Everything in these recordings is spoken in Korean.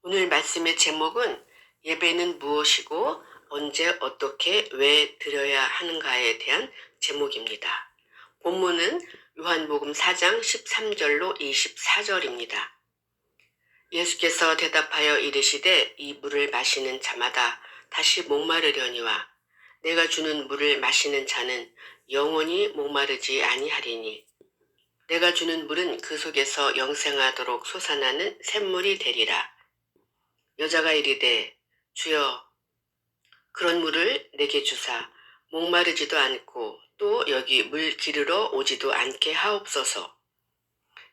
오늘 말씀의 제목은 예배는 무엇이고 언제 어떻게 왜 드려야 하는가에 대한 제목입니다. 본문은 요한복음 4장 13절로 24절입니다. 예수께서 대답하여 이르시되 이 물을 마시는 자마다 다시 목마르려니와 내가 주는 물을 마시는 자는 영원히 목마르지 아니하리니 내가 주는 물은 그 속에서 영생하도록 솟아나는 샘물이 되리라. 여자가 이르되 주여 그런 물을 내게 주사 목마르지도 않고 또 여기 물 기르러 오지도 않게 하옵소서.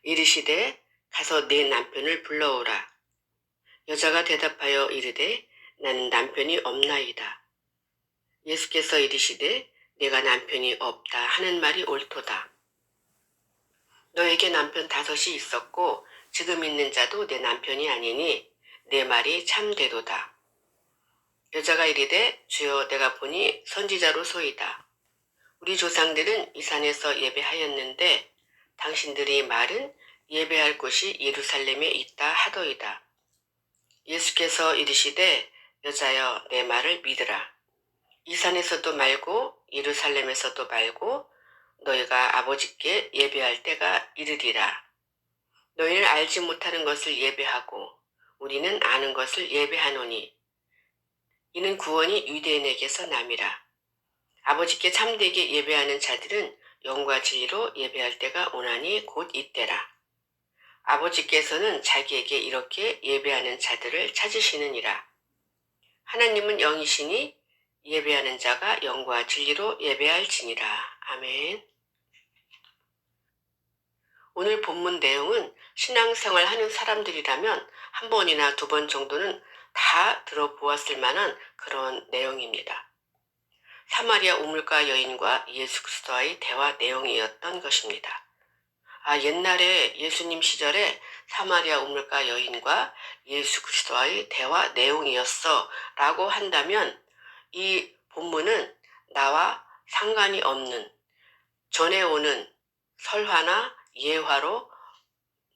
이르시되 가서 내 남편을 불러오라. 여자가 대답하여 이르되 나는 남편이 없나이다. 예수께서 이르시되 내가 남편이 없다 하는 말이 옳도다. 너에게 남편 5이 있었고 지금 있는 자도 내 남편이 아니니 내 말이 참되도다. 여자가 이르되 주여 내가 보니 선지자로 소이다. 우리 조상들은 이 산에서 예배하였는데 당신들이 말은 예배할 곳이 예루살렘에 있다 하더이다. 예수께서 이르시되 여자여 내 말을 믿으라. 이 산에서도 말고 예루살렘에서도 말고 너희가 아버지께 예배할 때가 이르리라. 너희는 알지 못하는 것을 예배하고 우리는 아는 것을 예배하노니 이는 구원이 유대인에게서 남이라. 아버지께 참되게 예배하는 자들은 영과 진리로 예배할 때가 오나니 곧 이때라. 아버지께서는 자기에게 이렇게 예배하는 자들을 찾으시느니라. 하나님은 영이시니 예배하는 자가 영과 진리로 예배할지니라. 아멘. 오늘 본문 내용은 신앙생활 하는 사람들이라면 한 번이나 2번 정도는 다 들어보았을 만한 그런 내용입니다. 사마리아 우물가 여인과 예수 그리스도와의 대화 내용이었던 것입니다. 옛날에 예수님 시절에 사마리아 우물가 여인과 예수 그리스도와의 대화 내용이었어 라고 한다면 이 본문은 나와 상관이 없는 전해 오는 설화나 예화로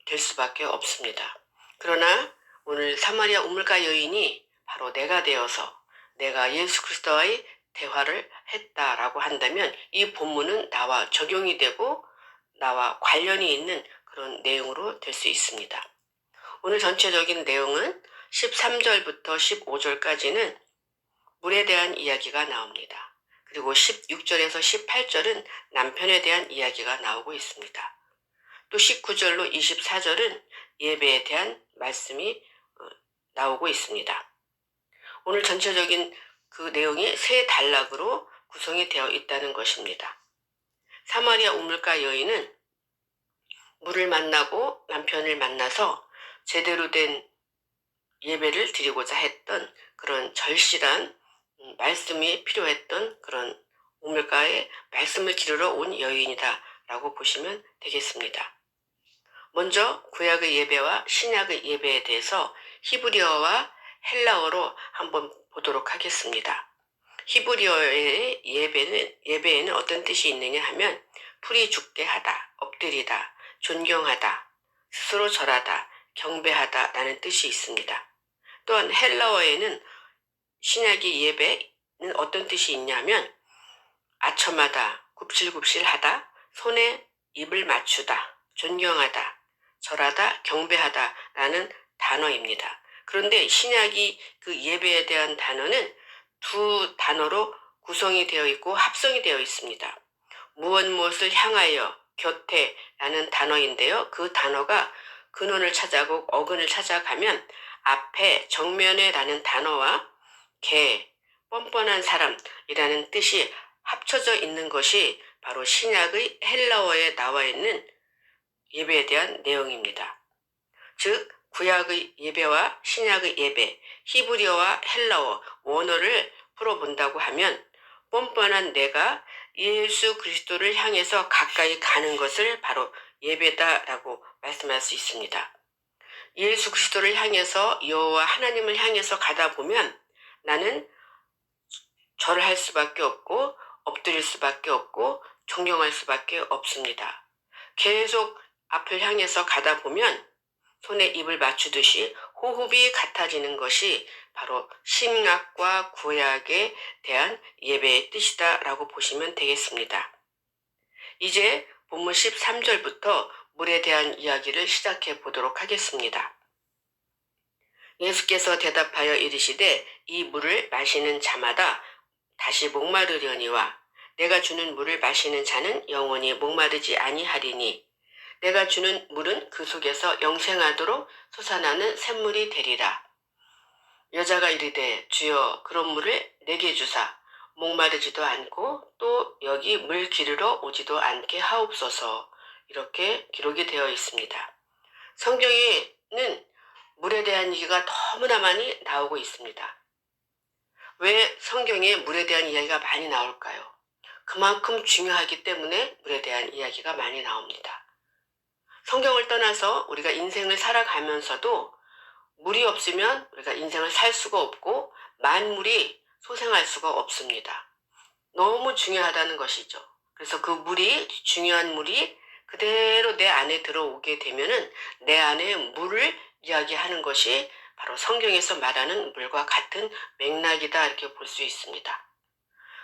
될 수밖에 없습니다. 그러나 오늘 사마리아 우물가 여인이 바로 내가 되어서 내가 예수 그리스도와의 대화를 했다라고 한다면 이 본문은 나와 적용이 되고 나와 관련이 있는 그런 내용으로 될 수 있습니다. 오늘 전체적인 내용은 13절부터 15절까지는 물에 대한 이야기가 나옵니다. 그리고 16절에서 18절은 남편에 대한 이야기가 나오고 있습니다. 또 19절로 24절은 예배에 대한 말씀이 나오고 있습니다. 오늘 전체적인 그 내용이 3단락으로 구성이 되어 있다는 것입니다. 사마리아 우물가 여인은 물을 만나고 남편을 만나서 제대로 된 예배를 드리고자 했던 그런 절실한 말씀이 필요했던 그런 우물가에 말씀을 기르러 온 여인이다 라고 보시면 되겠습니다. 먼저 구약의 예배와 신약의 예배에 대해서 히브리어와 헬라어로 한번 보도록 하겠습니다. 히브리어의 예배에는 어떤 뜻이 있느냐 하면 풀이 죽게 하다, 엎드리다, 존경하다, 스스로 절하다, 경배하다 라는 뜻이 있습니다. 또한 헬라어에는 신약의 예배는 어떤 뜻이 있냐면 아첨하다, 굽실굽실하다, 손에 입을 맞추다, 존경하다, 절하다, 경배하다 라는 단어입니다. 그런데 신약이 그 예배에 대한 단어는 2 단어로 구성이 되어 있고 합성이 되어 있습니다. 무엇을 향하여, 곁에 라는 단어인데요. 그 단어가 근원을 찾아고 어근을 찾아가면 앞에 정면에 라는 단어와 뻔뻔한 사람이라는 뜻이 합쳐져 있는 것이 바로 신약의 헬라어에 나와 있는 예배에 대한 내용입니다. 즉 구약의 예배와 신약의 예배, 히브리어와 헬라어 원어를 풀어본다고 하면 뻔뻔한 내가 예수 그리스도를 향해서 가까이 가는 것을 바로 예배다라고 말씀할 수 있습니다. 예수 그리스도를 향해서 여호와 하나님을 향해서 가다 보면 나는 절을 할 수밖에 없고 엎드릴 수밖에 없고 존경할 수밖에 없습니다. 계속 앞을 향해서 가다 보면 손에 입을 맞추듯이 호흡이 같아지는 것이 바로 신약과 구약에 대한 예배의 뜻이다라고 보시면 되겠습니다. 이제 본문 13절부터 물에 대한 이야기를 시작해 보도록 하겠습니다. 예수께서 대답하여 이르시되 이 물을 마시는 자마다 다시 목마르려니와 내가 주는 물을 마시는 자는 영원히 목마르지 아니하리니 내가 주는 물은 그 속에서 영생하도록 솟아나는 샘물이 되리라. 여자가 이르되 주여 그런 물을 내게 주사 목마르지도 않고 또 여기 물 기르러 오지도 않게 하옵소서. 이렇게 기록이 되어 있습니다. 성경에는 물에 대한 얘기가 너무나 많이 나오고 있습니다. 왜 성경에 물에 대한 이야기가 많이 나올까요? 그만큼 중요하기 때문에 물에 대한 이야기가 많이 나옵니다. 성경을 떠나서 우리가 인생을 살아가면서도 물이 없으면 우리가 인생을 살 수가 없고 만물이 소생할 수가 없습니다. 너무 중요하다는 것이죠. 그래서 그 물이, 중요한 물이 그대로 내 안에 들어오게 되면은 내 안에 물을 이야기하는 것이 바로 성경에서 말하는 물과 같은 맥락이다 이렇게 볼 수 있습니다.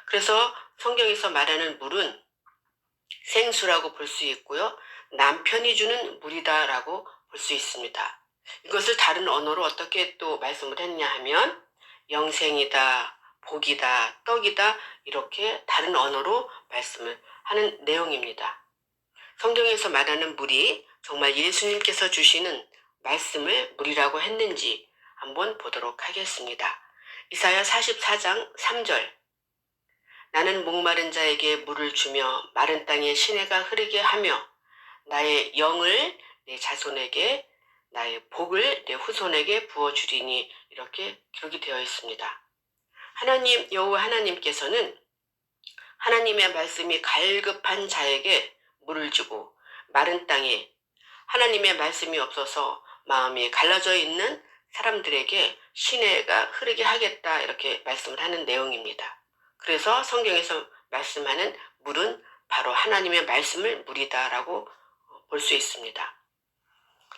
그래서 성경에서 말하는 물은 생수라고 볼 수 있고요. 남편이 주는 물이다라고 볼 수 있습니다. 이것을 다른 언어로 어떻게 또 말씀을 했냐 하면 영생이다, 복이다, 떡이다 이렇게 다른 언어로 말씀을 하는 내용입니다. 성경에서 말하는 물이 정말 예수님께서 주시는 말씀을 물이라고 했는지 한번 보도록 하겠습니다. 이사야 44장 3절 나는 목마른 자에게 물을 주며 마른 땅에 시내가 흐르게 하며 나의 영을 내 자손에게 나의 복을 내 후손에게 부어주리니 이렇게 기록이 되어 있습니다. 하나님 여호와 하나님께서는 하나님의 말씀이 갈급한 자에게 물을 주고 마른 땅에 하나님의 말씀이 없어서 마음이 갈라져 있는 사람들에게 시내가 흐르게 하겠다 이렇게 말씀을 하는 내용입니다. 그래서 성경에서 말씀하는 물은 바로 하나님의 말씀을 물이다라고 볼 수 있습니다.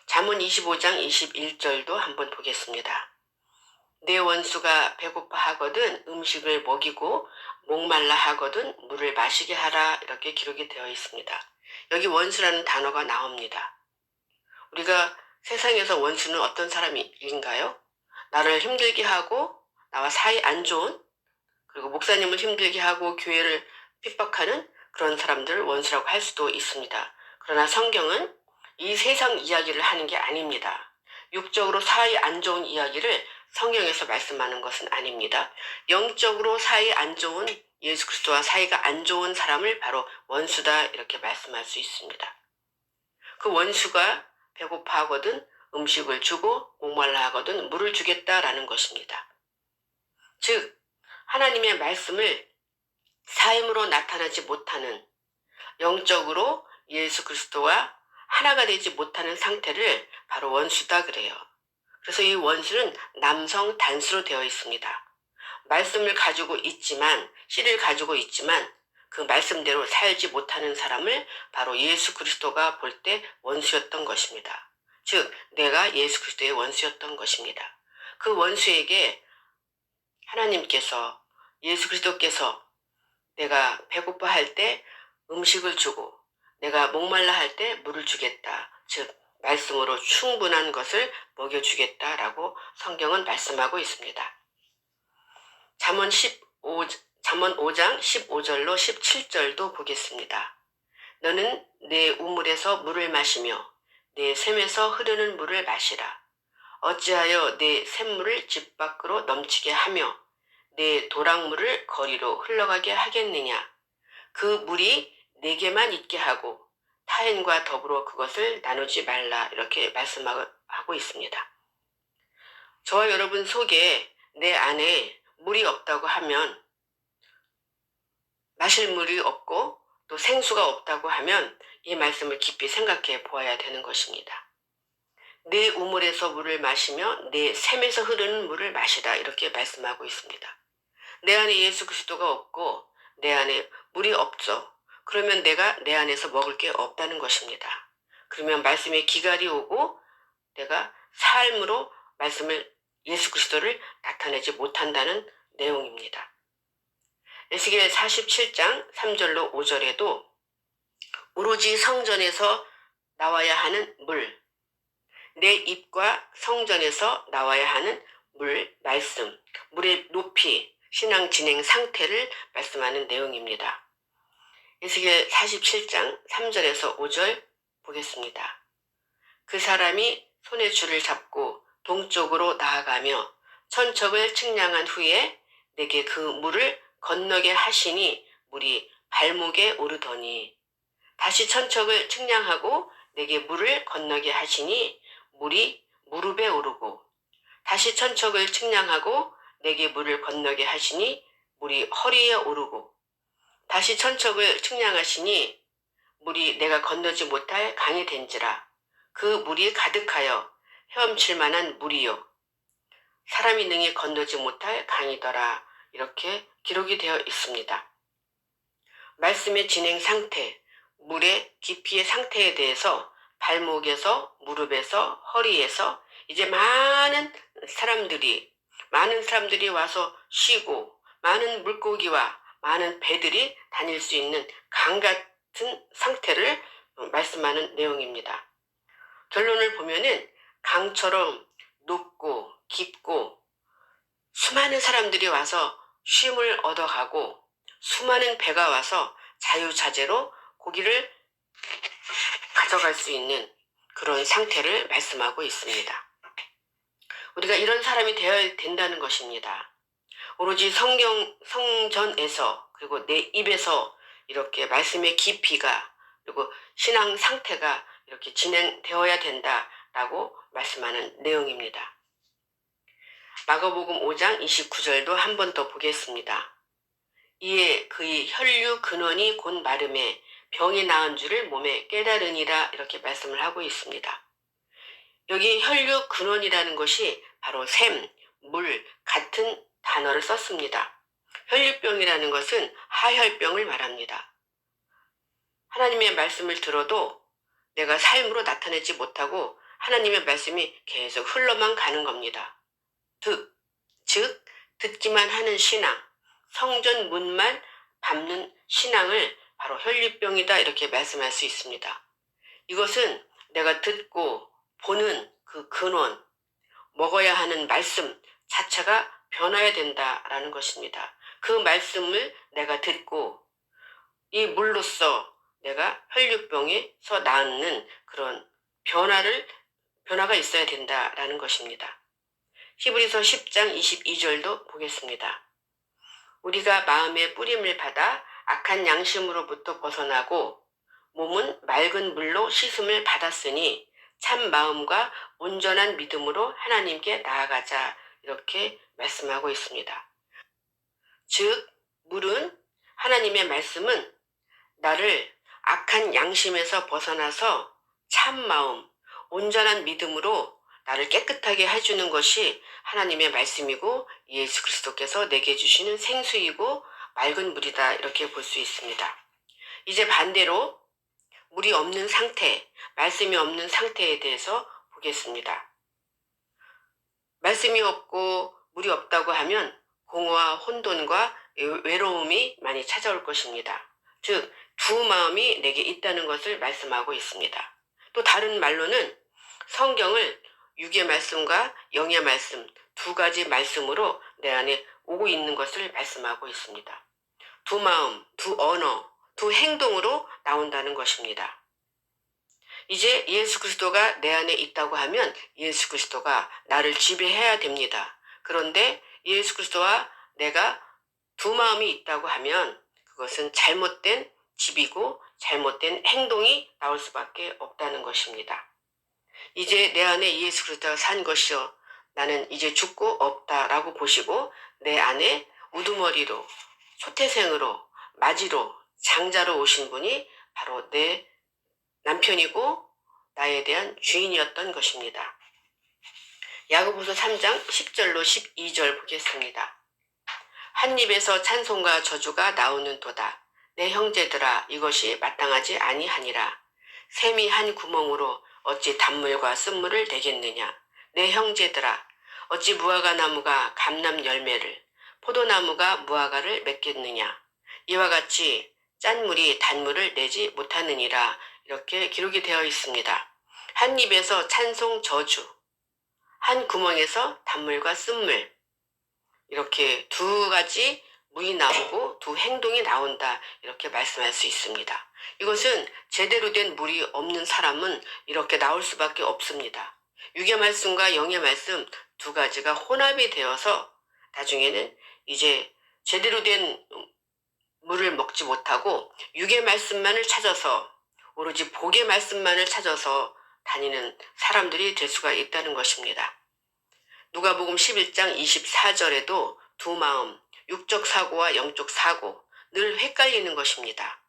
잠언 25장 21절도 한번 보겠습니다. 내 원수가 배고파 하거든 음식을 먹이고 목말라 하거든 물을 마시게 하라 이렇게 기록이 되어 있습니다. 여기 원수라는 단어가 나옵니다. 우리가 세상에서 원수는 어떤 사람인가요? 나를 힘들게 하고 나와 사이 안 좋은 그리고 목사님을 힘들게 하고 교회를 핍박하는 그런 사람들을 원수라고 할 수도 있습니다. 그러나 성경은 이 세상 이야기를 하는 게 아닙니다. 육적으로 사이 안 좋은 이야기를 성경에서 말씀하는 것은 아닙니다. 영적으로 사이 안 좋은 예수 그리스도와 사이가 안 좋은 사람을 바로 원수다 이렇게 말씀할 수 있습니다. 그 원수가 배고파 하거든 음식을 주고 목말라 하거든 물을 주겠다라는 것입니다. 즉 하나님의 말씀을 삶으로 나타나지 못하는 영적으로 예수 그리스도와 하나가 되지 못하는 상태를 바로 원수다 그래요. 그래서 이 원수는 남성 단수로 되어 있습니다. 말씀을 가지고 있지만 씨를 가지고 있지만 그 말씀대로 살지 못하는 사람을 바로 예수 그리스도가 볼 때 원수였던 것입니다. 즉 내가 예수 그리스도의 원수였던 것입니다. 그 원수에게 하나님께서 예수 그리스도께서 내가 배고파 할 때 음식을 주고 내가 목말라 할 때 물을 주겠다. 즉 말씀으로 충분한 것을 먹여주겠다라고 성경은 말씀하고 있습니다. 잠언 5장 15절로 17절도 보겠습니다. 너는 내 우물에서 물을 마시며 내 샘에서 흐르는 물을 마시라. 어찌하여 내 샘물을 집 밖으로 넘치게 하며 내 도랑물을 거리로 흘러가게 하겠느냐. 그 물이 내게만 있게 하고 타인과 더불어 그것을 나누지 말라 이렇게 말씀하고 있습니다. 저와 여러분 속에 내 안에 물이 없다고 하면 마실 물이 없고 또 생수가 없다고 하면 이 말씀을 깊이 생각해 보아야 되는 것입니다. 내 우물에서 물을 마시며 내 샘에서 흐르는 물을 마시라 이렇게 말씀하고 있습니다. 내 안에 예수 그리스도가 없고 내 안에 물이 없죠. 그러면 내가 내 안에서 먹을 게 없다는 것입니다. 그러면 말씀에 기갈이 오고 내가 삶으로 말씀을 예수 그리스도를 나타내지 못한다는 내용입니다. 에스겔 47장 3절로 5절에도 오로지 성전에서 나와야 하는 물, 내 입과 성전에서 나와야 하는 물, 말씀, 물의 높이, 신앙 진행 상태를 말씀하는 내용입니다. 에스겔 47장 3절에서 5절 보겠습니다. 그 사람이 손에 줄을 잡고 동쪽으로 나아가며 천척을 측량한 후에 내게 그 물을 건너게 하시니 물이 발목에 오르더니 다시 천척을 측량하고 내게 물을 건너게 하시니 물이 무릎에 오르고 다시 천척을 측량하고 내게 물을 건너게 하시니 물이 허리에 오르고 다시 천척을 측량하시니 물이 내가 건너지 못할 강이 된지라 그 물이 가득하여 헤엄칠 만한 물이요 사람이 능히 건너지 못할 강이더라. 이렇게 기록이 되어 있습니다. 말씀의 진행 상태, 물의 깊이의 상태에 대해서 발목에서 무릎에서 허리에서 이제 많은 사람들이 와서 쉬고 많은 물고기와 많은 배들이 다닐 수 있는 강 같은 상태를 말씀하는 내용입니다. 결론을 보면은 강처럼 높고 깊고 수많은 사람들이 와서 쉼을 얻어가고 수많은 배가 와서 자유자재로 고기를 가져갈 수 있는 그런 상태를 말씀하고 있습니다. 우리가 이런 사람이 되어야 된다는 것입니다. 오로지 성전에서 그리고 내 입에서 이렇게 말씀의 깊이가 그리고 신앙 상태가 이렇게 진행되어야 된다라고 말씀하는 내용입니다. 마가복음 5장 29절도 한 번 더 보겠습니다. 이에 그의 혈류 근원이 곧 마름에 병이 나은 줄을 몸에 깨달으니라 이렇게 말씀을 하고 있습니다. 여기 혈류 근원이라는 것이 바로 샘, 물 같은 단어를 썼습니다. 혈류병이라는 것은 하혈병을 말합니다. 하나님의 말씀을 들어도 내가 삶으로 나타내지 못하고 하나님의 말씀이 계속 흘러만 가는 겁니다. 즉 듣기만 하는 신앙, 성전 문만 밟는 신앙을 바로 혈류병이다 이렇게 말씀할 수 있습니다. 이것은 내가 듣고 보는 그 근원, 먹어야 하는 말씀 자체가 변화해야 된다라는 것입니다. 그 말씀을 내가 듣고 이 물로써 내가 혈류병에서 낫는 그런 변화가 있어야 된다라는 것입니다. 히브리서 10장 22절도 보겠습니다. 우리가 마음의 뿌림을 받아 악한 양심으로부터 벗어나고 몸은 맑은 물로 씻음을 받았으니 참 마음과 온전한 믿음으로 하나님께 나아가자 이렇게 말씀하고 있습니다. 즉 물은 하나님의 말씀은 나를 악한 양심에서 벗어나서 참 마음, 온전한 믿음으로 나를 깨끗하게 해주는 것이 하나님의 말씀이고 예수 그리스도께서 내게 주시는 생수이고 맑은 물이다 이렇게 볼 수 있습니다. 이제 반대로 물이 없는 상태, 말씀이 없는 상태에 대해서 보겠습니다. 말씀이 없고 물이 없다고 하면 공허와 혼돈과 외로움이 많이 찾아올 것입니다. 즉, 두 마음이 내게 있다는 것을 말씀하고 있습니다. 또 다른 말로는 성경을 육의 말씀과 영의 말씀 두 가지 말씀으로 내 안에 오고 있는 것을 말씀하고 있습니다. 두 마음, 두 언어, 두 행동으로 나온다는 것입니다. 이제 예수 그리스도가 내 안에 있다고 하면 예수 그리스도가 나를 지배해야 됩니다. 그런데 예수 그리스도와 내가 두 마음이 있다고 하면 그것은 잘못된 지비고 잘못된 행동이 나올 수밖에 없다는 것입니다. 이제 내 안에 예수 그리스도가 산 것이요 나는 이제 죽고 없다라고 보시고 내 안에 우두머리로 소태생으로 마지로 장자로 오신 분이 바로 내 남편이고 나에 대한 주인이었던 것입니다. 야고보서 3장 10절로 12절 보겠습니다. 한 입에서 찬송과 저주가 나오는 도다. 내 형제들아 이것이 마땅하지 아니하니라. 샘이 한 구멍으로 어찌 단물과 쓴물을 내겠느냐. 내 형제들아 어찌 무화과 나무가 감람 열매를 포도나무가 무화과를 맺겠느냐. 이와 같이 짠 물이 단물을 내지 못하느니라. 이렇게 기록이 되어 있습니다. 한 입에서 찬송 저주, 한 구멍에서 단물과 쓴물, 이렇게 두 가지 물이 나오고 두 행동이 나온다. 이렇게 말씀할 수 있습니다. 이것은 제대로 된 물이 없는 사람은 이렇게 나올 수밖에 없습니다. 육의 말씀과 영의 말씀 두 가지가 혼합이 되어서 나중에는 이제 제대로 된 물을 먹지 못하고 육의 말씀만을 찾아서 오로지 복의 말씀만을 찾아서 다니는 사람들이 될 수가 있다는 것입니다. 누가복음 11장 24절에도 두 마음, 육적 사고와 영적 사고 늘 헷갈리는 것입니다.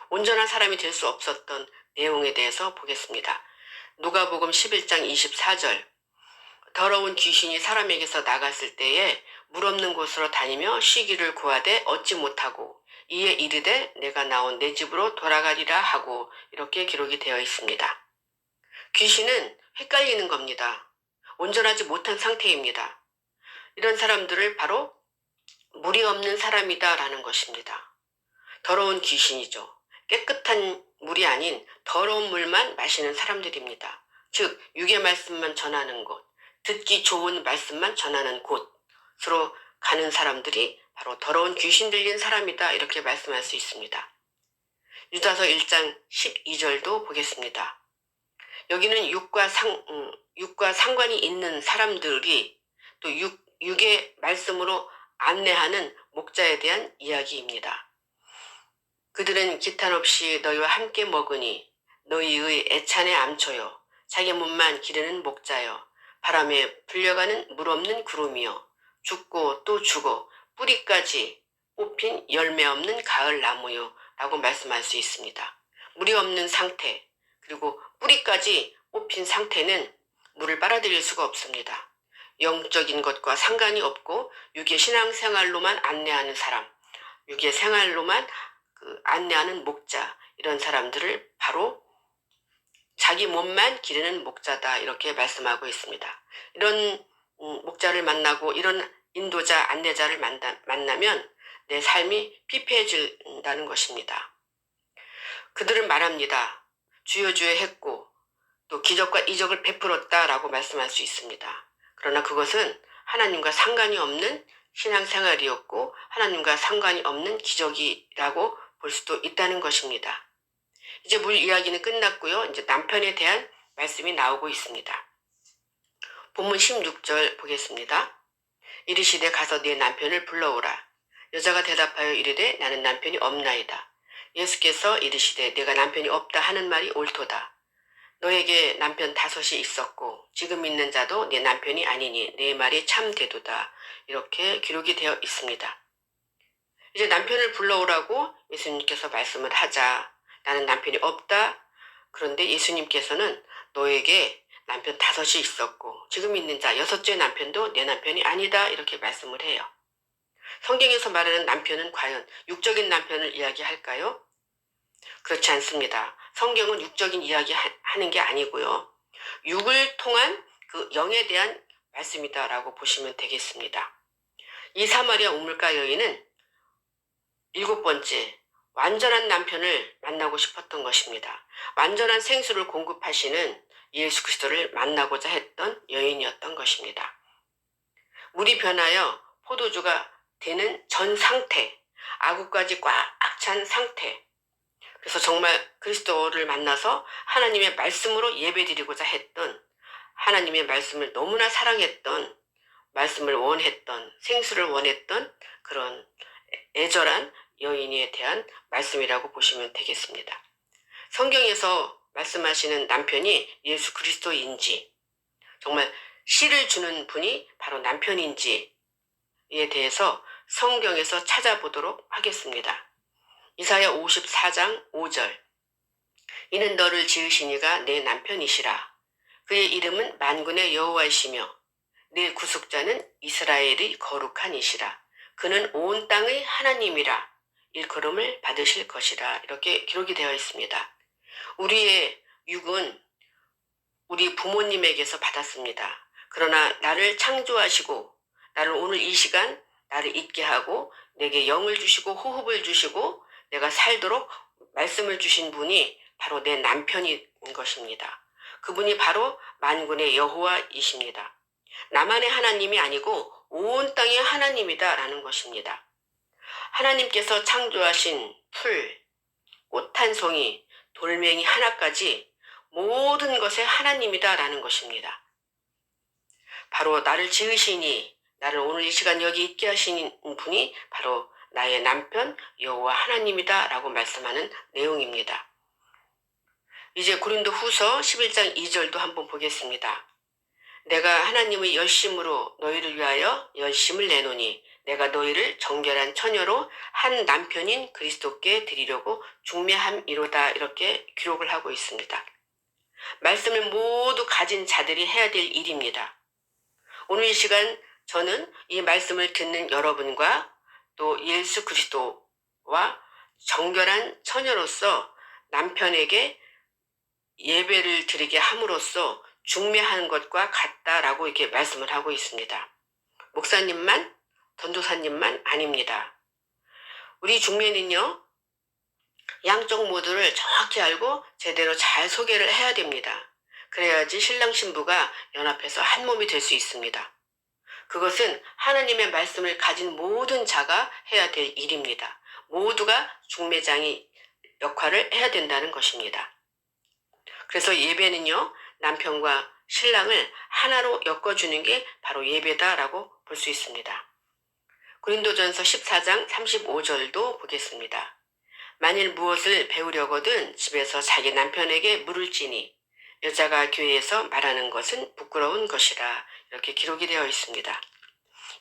온전한 사람이 될 수 없었던 내용에 대해서 보겠습니다. 누가복음 11장 24절 더러운 귀신이 사람에게서 나갔을 때에 물 없는 곳으로 다니며 쉬기를 구하되 얻지 못하고 이에 이르되 내가 나온 내 집으로 돌아가리라 하고 이렇게 기록이 되어 있습니다. 귀신은 헷갈리는 겁니다. 온전하지 못한 상태입니다. 이런 사람들을 바로 물이 없는 사람이다 라는 것입니다. 더러운 귀신이죠. 깨끗한 물이 아닌 더러운 물만 마시는 사람들입니다. 즉 육의 말씀만 전하는 곳, 듣기 좋은 말씀만 전하는 곳으로 가는 사람들이 바로 더러운 귀신 들린 사람이다 이렇게 말씀할 수 있습니다. 유다서 1장 12절도 보겠습니다. 여기는 육과 상관이 있는 사람들이 또 육의 말씀으로 안내하는 목자에 대한 이야기입니다. 그들은 기탄 없이 너희와 함께 먹으니 너희의 애찬의 암초요 자기 몸만 기르는 목자요 바람에 불려가는 물 없는 구름이요 죽고 또 죽어 뿌리까지 뽑힌 열매 없는 가을 나무요 라고 말씀할 수 있습니다. 물이 없는 상태 그리고 뿌리까지 뽑힌 상태는 물을 빨아들일 수가 없습니다. 영적인 것과 상관이 없고 육의 신앙생활로만 안내하는 사람, 육의 생활로만 안내하는 목자, 이런 사람들을 바로 자기 몸만 기르는 목자다 이렇게 말씀하고 있습니다. 이런 목자를 만나고 이런 인도자, 안내자를 만나면 내 삶이 피폐해진다는 것입니다. 그들은 말합니다. 주여 주여 했고 또 기적과 이적을 베풀었다라고 말씀할 수 있습니다. 그러나 그것은 하나님과 상관이 없는 신앙생활이었고 하나님과 상관이 없는 기적이라고 볼 수도 있다는 것입니다. 이제 물 이야기는 끝났고요. 이제 남편에 대한 말씀이 나오고 있습니다. 본문 16절 보겠습니다. 이르시되 가서 네 남편을 불러오라. 여자가 대답하여 이르되 나는 남편이 없나이다. 예수께서 이르시되 내가 남편이 없다 하는 말이 옳도다. 너에게 남편 5이 있었고 지금 있는 자도 네 남편이 아니니 내 말이 참되도다. 이렇게 기록이 되어 있습니다. 이제 남편을 불러오라고 예수님께서 말씀을 하자. 나는 남편이 없다. 그런데 예수님께서는 너에게 남편 5이 있었고 지금 있는 자 6째 남편도 내 남편이 아니다. 이렇게 말씀을 해요. 성경에서 말하는 남편은 과연 육적인 남편을 이야기할까요? 그렇지 않습니다. 성경은 육적인 이야기 하는 게 아니고요. 육을 통한 그 영에 대한 말씀이다라고 보시면 되겠습니다. 이 사마리아 우물가 여인은 7번째 완전한 남편을 만나고 싶었던 것입니다. 완전한 생수를 공급하시는 예수 그리스도를 만나고자 했던 여인이었던 것입니다. 물이 변하여 포도주가 되는 전 상태, 아구까지 꽉 찬 상태, 그래서 정말 그리스도를 만나서 하나님의 말씀으로 예배드리고자 했던, 하나님의 말씀을 너무나 사랑했던, 말씀을 원했던, 생수를 원했던 그런 애절한 여인에 대한 말씀이라고 보시면 되겠습니다. 성경에서 말씀하시는 남편이 예수 그리스도인지, 정말 씨를 주는 분이 바로 남편인지에 대해서 성경에서 찾아보도록 하겠습니다. 이사야 54장 5절 이는 너를 지으시니가 내 남편이시라. 그의 이름은 만군의 여호와이시며 내 구속자는 이스라엘의 거룩한 이시라. 그는 온 땅의 하나님이라. 일컬음을 받으실 것이라. 이렇게 기록이 되어 있습니다. 우리의 육은 우리 부모님에게서 받았습니다. 그러나 나를 창조하시고 나를 오늘 이 시간 나를 있게 하고 내게 영을 주시고 호흡을 주시고 내가 살도록 말씀을 주신 분이 바로 내 남편인 것입니다. 그분이 바로 만군의 여호와이십니다. 나만의 하나님이 아니고 온 땅의 하나님이다라는 것입니다. 하나님께서 창조하신 풀, 꽃 한 송이, 돌멩이 하나까지 모든 것의 하나님이다라는 것입니다. 바로 나를 지으시니 나를 오늘 이 시간 여기 있게 하신 분이 바로 나의 남편 여호와 하나님이다 라고 말씀하는 내용입니다. 이제 고린도 후서 11장 2절도 한번 보겠습니다. 내가 하나님의 열심으로 너희를 위하여 열심을 내노니 내가 너희를 정결한 처녀로 한 남편인 그리스도께 드리려고 중매함이로다 이렇게 기록을 하고 있습니다. 말씀을 모두 가진 자들이 해야 될 일입니다. 오늘 이 시간 저는 이 말씀을 듣는 여러분과 또 예수 그리스도와 정결한 처녀로서 남편에게 예배를 드리게 함으로써 중매하는 것과 같다라고 이렇게 말씀을 하고 있습니다. 목사님만, 전도사님만 아닙니다. 우리 중매는요, 양쪽 모두를 정확히 알고 제대로 잘 소개를 해야 됩니다. 그래야지 신랑 신부가 연합해서 한 몸이 될 수 있습니다. 그것은 하나님의 말씀을 가진 모든 자가 해야 될 일입니다. 모두가 중매장이 역할을 해야 된다는 것입니다. 그래서 예배는요, 남편과 신랑을 하나로 엮어주는 게 바로 예배다라고 볼 수 있습니다. 고린도전서 14장 35절도 보겠습니다. 만일 무엇을 배우려거든 집에서 자기 남편에게 물을지니 여자가 교회에서 말하는 것은 부끄러운 것이라 이렇게 기록이 되어 있습니다.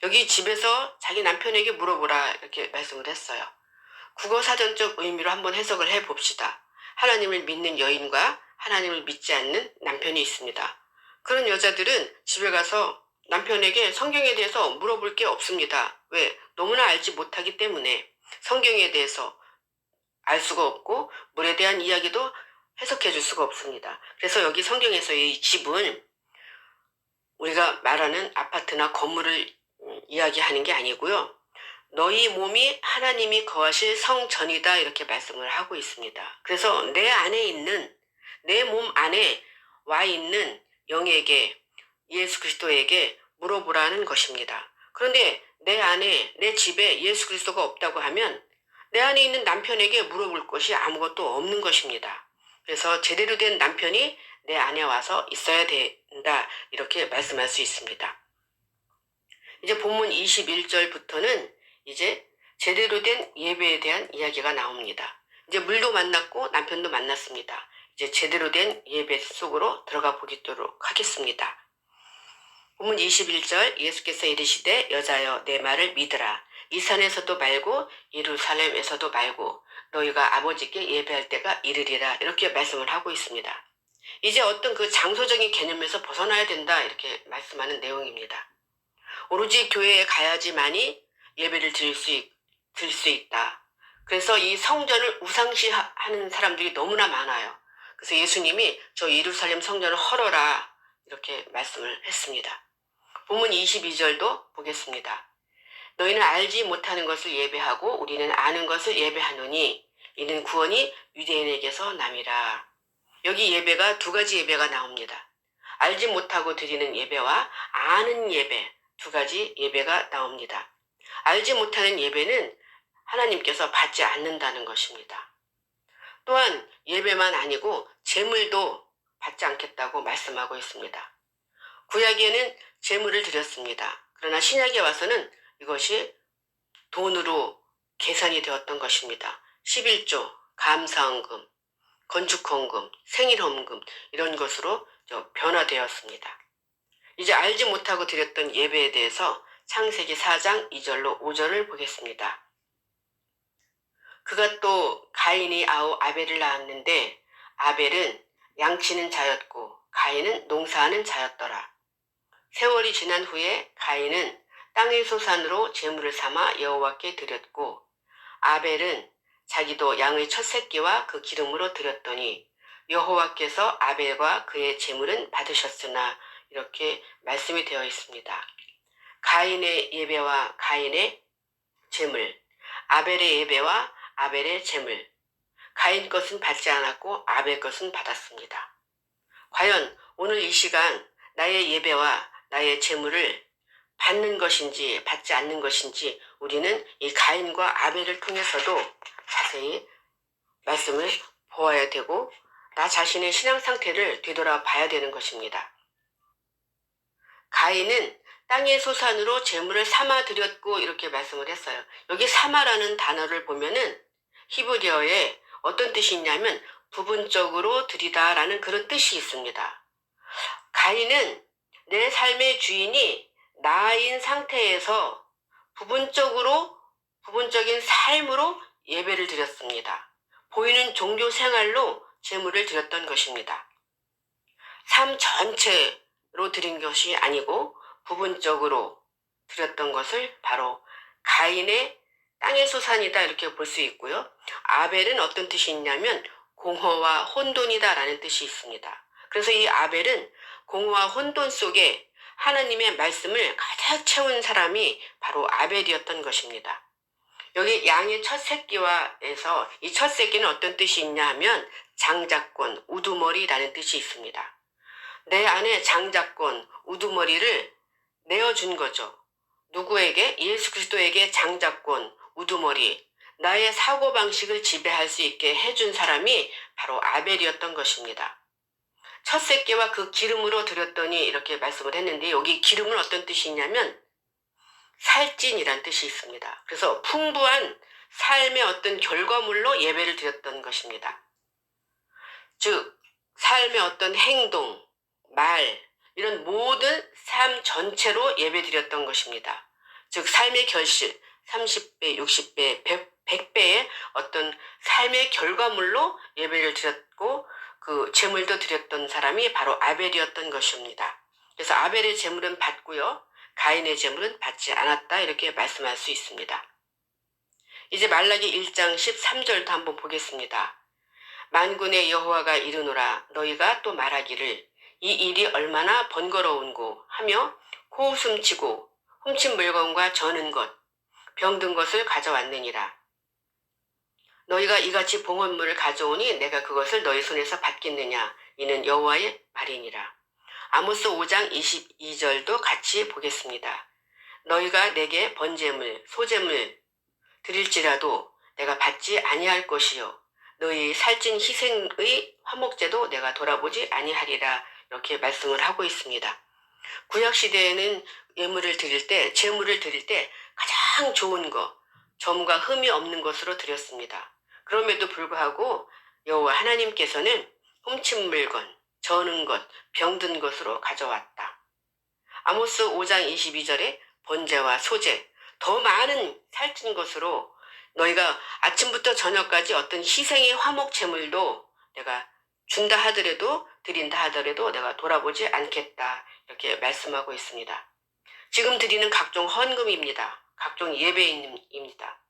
여기 집에서 자기 남편에게 물어보라 이렇게 말씀을 했어요. 국어사전적 의미로 한번 해석을 해봅시다. 하나님을 믿는 여인과 하나님을 믿지 않는 남편이 있습니다. 그런 여자들은 집에 가서 남편에게 성경에 대해서 물어볼 게 없습니다. 왜? 너무나 알지 못하기 때문에 성경에 대해서 알 수가 없고 물에 대한 이야기도 해석해 줄 수가 없습니다. 그래서 여기 성경에서의 이 집은 우리가 말하는 아파트나 건물을 이야기하는 게 아니고요. 너희 몸이 하나님이 거하실 성전이다 이렇게 말씀을 하고 있습니다. 그래서 내 안에 있는 내 몸 안에 와 있는 영에게 예수 그리스도에게 물어보라는 것입니다. 그런데 내 안에 내 집에 예수 그리스도가 없다고 하면 내 안에 있는 남편에게 물어볼 것이 아무것도 없는 것입니다. 그래서 제대로 된 남편이 내 안에 와서 있어야 된다 이렇게 말씀할 수 있습니다. 이제 본문 21절부터는 이제 제대로 된 예배에 대한 이야기가 나옵니다. 이제 물도 만났고 남편도 만났습니다. 이제 제대로 된 예배 속으로 들어가 보도록 하겠습니다. 본문 21절 예수께서 이르시되 여자여 내 말을 믿으라. 이 산에서도 말고 예루살렘에서도 말고 너희가 아버지께 예배할 때가 이르리라 이렇게 말씀을 하고 있습니다. 이제 어떤 그 장소적인 개념에서 벗어나야 된다 이렇게 말씀하는 내용입니다. 오로지 교회에 가야지만이 예배를 드릴 수 있다. 그래서 이 성전을 우상시하는 사람들이 너무나 많아요. 그래서 예수님이 저 예루살렘 성전을 헐어라 이렇게 말씀을 했습니다. 본문 22절도 보겠습니다. 너희는 알지 못하는 것을 예배하고 우리는 아는 것을 예배하노니 이는 구원이 유대인에게서 남이라. 여기 예배가 두 가지 예배가 나옵니다. 알지 못하고 드리는 예배와 아는 예배 두 가지 예배가 나옵니다. 알지 못하는 예배는 하나님께서 받지 않는다는 것입니다. 또한 예배만 아니고 제물도 받지 않겠다고 말씀하고 있습니다. 구약에는 제물을 드렸습니다. 그러나 신약에 와서는 이것이 돈으로 계산이 되었던 것입니다. 11조, 감사헌금, 건축헌금, 생일헌금 이런 것으로 변화되었습니다. 이제 알지 못하고 드렸던 예배에 대해서 창세기 4장 2절로 5절을 보겠습니다. 그가 또 가인이 아우 아벨을 낳았는데 아벨은 양치는 자였고 가인은 농사하는 자였더라. 세월이 지난 후에 가인은 땅의 소산으로 제물을 삼아 여호와께 드렸고 아벨은 자기도 양의 첫 새끼와 그 기름으로 드렸더니 여호와께서 아벨과 그의 제물은 받으셨으나 이렇게 말씀이 되어 있습니다. 가인의 예배와 가인의 제물, 아벨의 예배와 아벨의 제물, 가인 것은 받지 않았고 아벨 것은 받았습니다. 과연 오늘 이 시간 나의 예배와 나의 제물을 받는 것인지 받지 않는 것인지 우리는 이 가인과 아벨을 통해서도 자세히 말씀을 보아야 되고 나 자신의 신앙 상태를 되돌아봐야 되는 것입니다. 가인은 땅의 소산으로 제물을 삼아 드렸고 이렇게 말씀을 했어요. 여기 삼아라는 단어를 보면은 히브리어에 어떤 뜻이 있냐면 부분적으로 드리다라는 그런 뜻이 있습니다. 가인은 내 삶의 주인이 나인 상태에서 부분적인 삶으로 예배를 드렸습니다. 보이는 종교 생활로 제물을 드렸던 것입니다. 삶 전체로 드린 것이 아니고 부분적으로 드렸던 것을 바로 가인의 땅의 소산이다 이렇게 볼 수 있고요. 아벨은 어떤 뜻이 있냐면 공허와 혼돈이다 라는 뜻이 있습니다. 그래서 이 아벨은 공허와 혼돈 속에 하나님의 말씀을 가득 채운 사람이 바로 아벨이었던 것입니다. 여기 양의 첫 새끼와에서 이 첫 새끼는 어떤 뜻이 있냐 하면 장자권, 우두머리라는 뜻이 있습니다. 내 안에 장자권, 우두머리를 내어준 거죠. 누구에게? 예수 그리스도에게 장자권, 우두머리, 나의 사고방식을 지배할 수 있게 해준 사람이 바로 아벨이었던 것입니다. 첫 새끼와 그 기름으로 드렸더니 이렇게 말씀을 했는데 여기 기름은 어떤 뜻이 있냐면 살찐이란 뜻이 있습니다. 그래서 풍부한 삶의 어떤 결과물로 예배를 드렸던 것입니다. 즉 삶의 어떤 행동, 말 이런 모든 삶 전체로 예배 드렸던 것입니다. 즉 삶의 결실 30배, 60배, 100배의 어떤 삶의 결과물로 예배를 드렸고 그 제물도 드렸던 사람이 바로 아벨이었던 것입니다. 그래서 아벨의 제물은 받고요. 가인의 제물은 받지 않았다 이렇게 말씀할 수 있습니다. 이제 말라기 1장 13절도 한번 보겠습니다. 만군의 여호와가 이르노라 너희가 또 말하기를 이 일이 얼마나 번거로운고 하며 코웃음치고 훔친 물건과 저는 것, 병든 것을 가져왔느니라. 너희가 이같이 봉헌물을 가져오니 내가 그것을 너희 손에서 받겠느냐 이는 여호와의 말이니라. 아모스 5장 22절도 같이 보겠습니다. 너희가 내게 번제물, 소제물 드릴지라도 내가 받지 아니할 것이요 너희 살찐 희생의 화목제도 내가 돌아보지 아니하리라 이렇게 말씀을 하고 있습니다. 구약시대에는 예물을 드릴 때, 제물을 드릴 때 가장 좋은 것, 점과 흠이 없는 것으로 드렸습니다. 그럼에도 불구하고 여호와 하나님께서는 훔친 물건, 저는 것, 병든 것으로 가져왔다. 아모스 5장 22절에 번제와 소제, 더 많은 살찐 것으로 너희가 아침부터 저녁까지 어떤 희생의 화목제물도 내가 준다 하더라도 드린다 하더라도 내가 돌아보지 않겠다 이렇게 말씀하고 있습니다. 지금 드리는 각종 헌금입니다. 각종 예배입니다.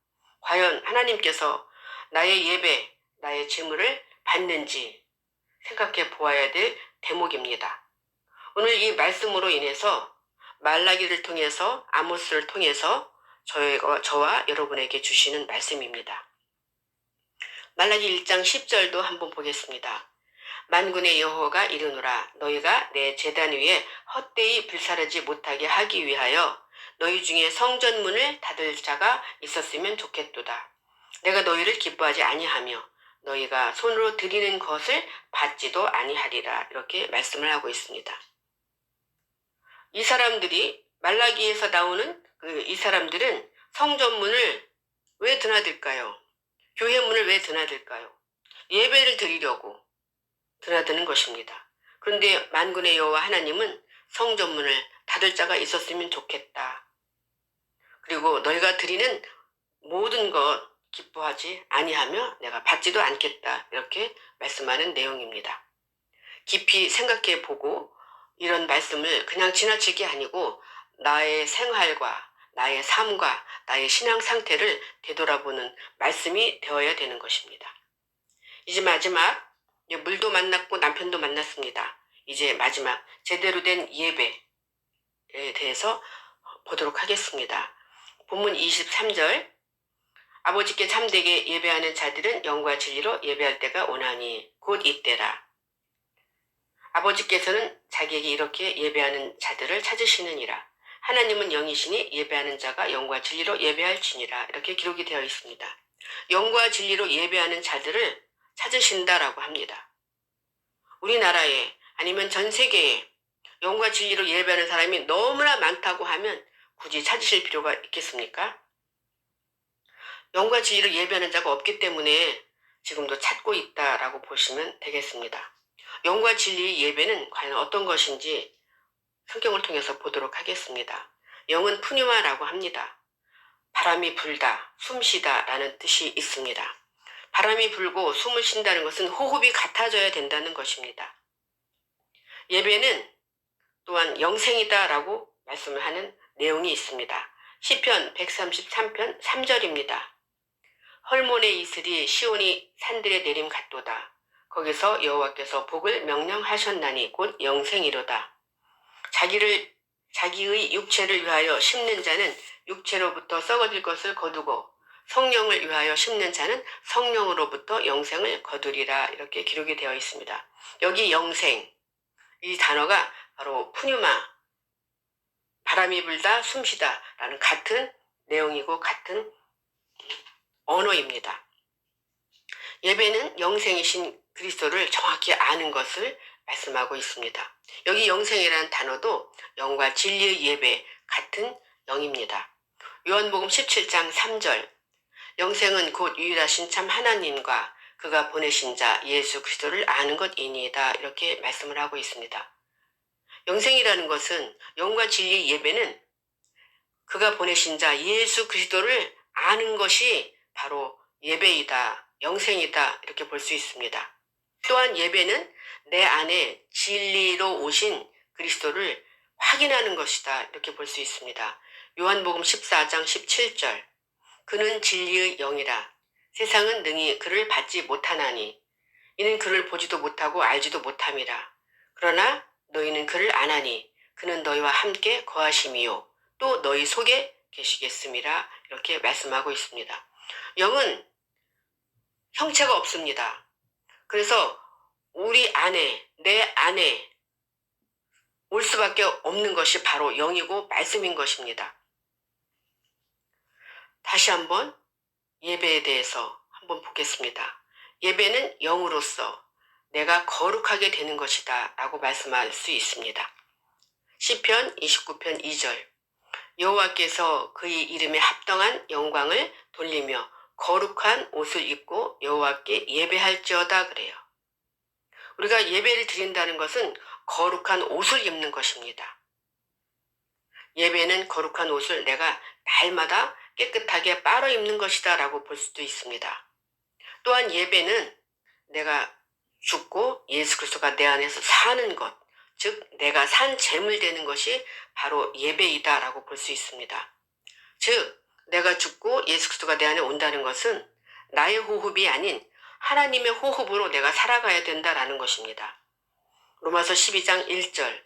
과연 하나님께서 나의 예배, 나의 제물을 받는지 생각해 보아야 될 대목입니다. 오늘 이 말씀으로 인해서 말라기를 통해서 아모스를 통해서 저와 여러분에게 주시는 말씀입니다. 말라기 1장 10절도 한번 보겠습니다. 만군의 여호와가 이르노라 너희가 내 제단 위에 헛되이 불사르지 못하게 하기 위하여 너희 중에 성전문을 닫을 자가 있었으면 좋겠도다. 내가 너희를 기뻐하지 아니하며 너희가 손으로 드리는 것을 받지도 아니하리라 이렇게 말씀을 하고 있습니다. 이 사람들이 말라기에서 나오는 이 사람들은 성전문을 왜 드나들까요? 교회 문을 왜 드나들까요? 예배를 드리려고 드나드는 것입니다. 그런데 만군의 여호와 하나님은 성전문을 닫을 자가 있었으면 좋겠다. 그리고 너희가 드리는 모든 것 기뻐하지 아니하며 내가 받지도 않겠다. 이렇게 말씀하는 내용입니다. 깊이 생각해 보고 이런 말씀을 그냥 지나치게 아니고 나의 생활과 나의 삶과 나의 신앙 상태를 되돌아보는 말씀이 되어야 되는 것입니다. 이제 마지막 물도 만났고 남편도 만났습니다. 이제 마지막 제대로 된 예배에 대해서 보도록 하겠습니다. 본문 23절 아버지께 참되게 예배하는 자들은 영과 진리로 예배할 때가 오나니 곧 이때라. 아버지께서는 자기에게 이렇게 예배하는 자들을 찾으시느니라. 하나님은 영이시니 예배하는 자가 영과 진리로 예배할지니라. 이렇게 기록이 되어 있습니다. 영과 진리로 예배하는 자들을 찾으신다라고 합니다. 우리나라에 아니면 전 세계에 영과 진리로 예배하는 사람이 너무나 많다고 하면 굳이 찾으실 필요가 있겠습니까? 영과 진리로 예배하는 자가 없기 때문에 지금도 찾고 있다라고 보시면 되겠습니다. 영과 진리의 예배는 과연 어떤 것인지 성경을 통해서 보도록 하겠습니다. 영은 푸뉴마라고 합니다. 바람이 불다, 숨쉬다 라는 뜻이 있습니다. 바람이 불고 숨을 쉰다는 것은 호흡이 같아져야 된다는 것입니다. 예배는 또한 영생이다 라고 말씀을 하는 내용이 있습니다. 시편 133편 3절입니다. 헐몬의 이슬이 시온이 산들에 내림 같도다. 거기서 여호와께서 복을 명령하셨나니 곧 영생이로다. 자기의 육체를 위하여 심는 자는 육체로부터 썩어질 것을 거두고 성령을 위하여 심는 자는 성령으로부터 영생을 거두리라. 이렇게 기록이 되어 있습니다. 여기 영생, 이 단어가 바로 푸뉴마, 바람이 불다, 숨쉬다 라는 같은 내용이고 같은 언어입니다. 예배는 영생이신 그리스도를 정확히 아는 것을 말씀하고 있습니다. 여기 영생이라는 단어도 영과 진리의 예배 같은 영입니다. 요한복음 17장 3절 영생은 곧 유일하신 참 하나님과 그가 보내신 자 예수 그리스도를 아는 것이니이다. 이렇게 말씀을 하고 있습니다. 영생이라는 것은 영과 진리의 예배는 그가 보내신 자 예수 그리스도를 아는 것이 바로 예배이다. 영생이다. 이렇게 볼 수 있습니다. 또한 예배는 내 안에 진리로 오신 그리스도를 확인하는 것이다. 이렇게 볼 수 있습니다. 요한복음 14장 17절 그는 진리의 영이라 세상은 능히 그를 받지 못하나니 이는 그를 보지도 못하고 알지도 못함이라. 그러나 너희는 그를 아나니 그는 너희와 함께 거하심이요 또 너희 속에 계시겠음이라. 이렇게 말씀하고 있습니다. 영은 형체가 없습니다. 그래서 우리 안에, 내 안에 올 수밖에 없는 것이 바로 영이고 말씀인 것입니다. 다시 한번 예배에 대해서 한번 보겠습니다. 예배는 영으로서 내가 거룩하게 되는 것이다 라고 말씀할 수 있습니다. 시편 29편 2절 여호와께서 그의 이름에 합당한 영광을 돌리며 거룩한 옷을 입고 여호와께 예배할지어다 그래요. 우리가 예배를 드린다는 것은 거룩한 옷을 입는 것입니다. 예배는 거룩한 옷을 내가 날마다 깨끗하게 빨아 입는 것이다 라고 볼 수도 있습니다. 또한 예배는 내가 죽고 예수 그리스도가 내 안에서 사는 것, 즉 내가 산 재물 되는 것이 바로 예배이다 라고 볼 수 있습니다. 즉 내가 죽고 예수 그리스도가 내 안에 온다는 것은 나의 호흡이 아닌 하나님의 호흡으로 내가 살아가야 된다라는 것입니다. 로마서 12장 1절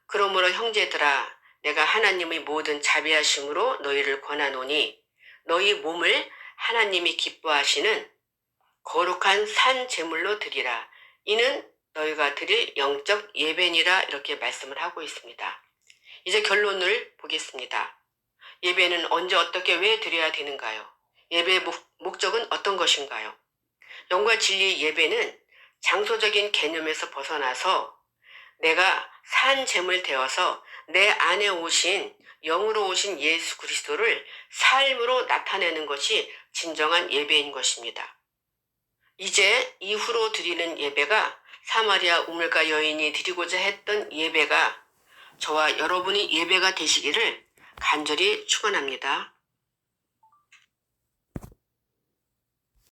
그러므로 형제들아 내가 하나님의 모든 자비하심으로 너희를 권하노니 너희 몸을 하나님이 기뻐하시는 거룩한 산 제물로 드리라. 이는 너희가 드릴 영적 예배니라. 이렇게 말씀을 하고 있습니다. 이제 결론을 보겠습니다. 예배는 언제 어떻게 왜 드려야 되는가요? 예배의 목적은 어떤 것인가요? 영과 진리의 예배는 장소적인 개념에서 벗어나서 내가 산 제물 되어서 내 안에 오신 영으로 오신 예수 그리스도를 삶으로 나타내는 것이 진정한 예배인 것입니다. 이제 이후로 드리는 예배가 사마리아 우물가 여인이 드리고자 했던 예배가 저와 여러분이 예배가 되시기를 간절히 축원합니다.